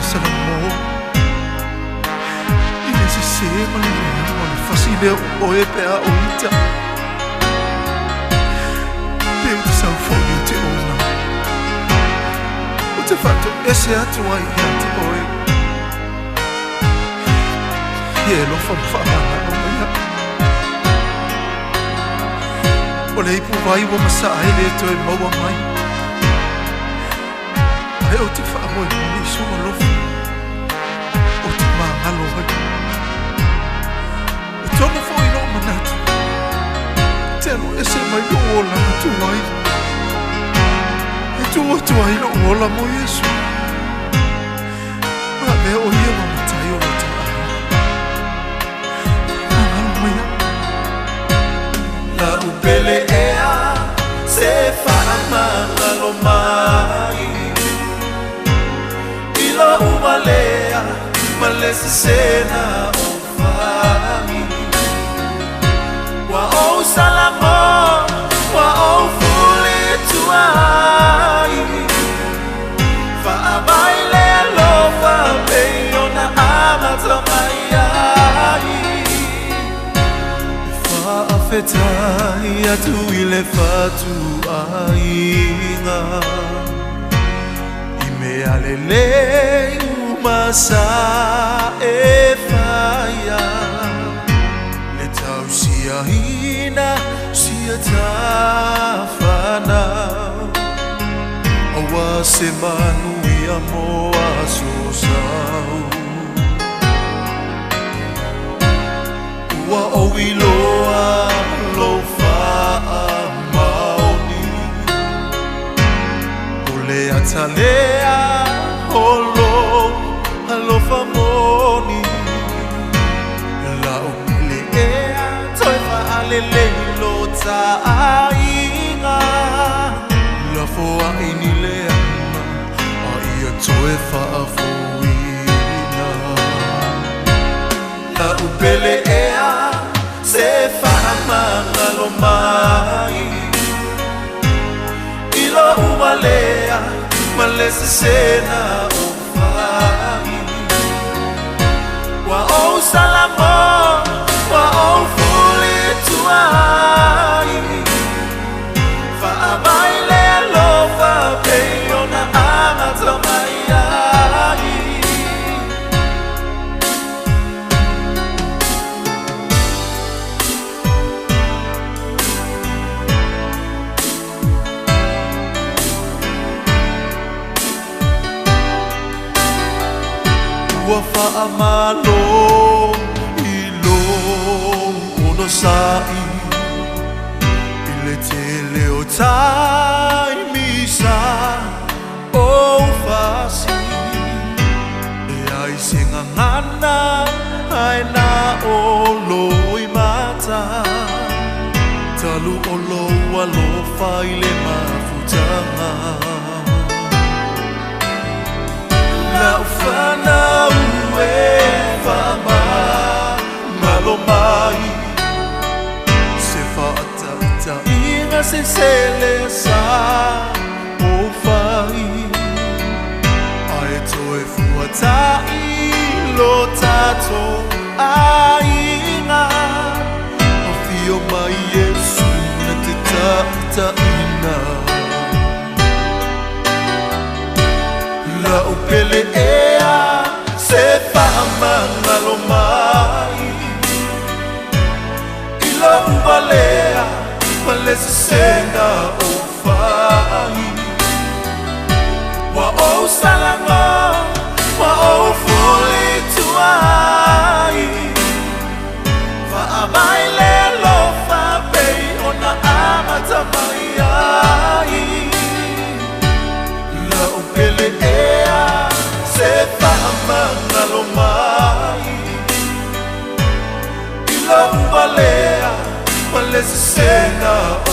salamo Ine se sema le o le fasile o e pe a uita Pe te sau fogi te ona O te fato ese atu ai te oe E lo whamwhamana o mea O le ipu vai wa masa ai le to e maua mai Ai o te whaamoe moni i sunga lofu O te mahalo hai E tona fo i roa manatu Te alo ese mai lo ola na tu ai E tu atu ai lo ola mo Yesu Ma mea o ia ma matai o rata La upele ea se whaamanga lo mai Ila umalea malese sena o whami Wa o salamo, wa o fuli tuai Whaamai lea lo whapei o na amata mai ai Whaafetai atu I le whatu ainga I mea lelei umasa e whaia Le tau sia hina sia tawhana Awa se manu ia moa so sau Ua o iloa lo wha maoni O le atalea holo alo wha moni La o le ea toi wha alele lo ta ainga La foa ini le ama a ia toi wha afuina La upele ea se whaamanga lo mai Ilo umalea malese sena o whai Wa o salamo, wa o fuli tuai Whaamai lea lo whapei o na amata mai ai Ua whaamalo I lo ono sai I le tele o tai misa o whasi E ai singa ngana ai na o loi mata Talu o loa lo whai le mafutanga La ufana ue whama malo mai Se whaata inga se sele sa o whai Ae toe fuata I lo tato ainga O fio mai Yesu na te taita ina La upele ea se whaamanga lo mai Ila umalea malese sena o whai Wa o salama, wa o fuli tuai Whaamai lea lo whapei o na amata mai ai La upele ea se whaamanga lo mai Ila umalea malese sena o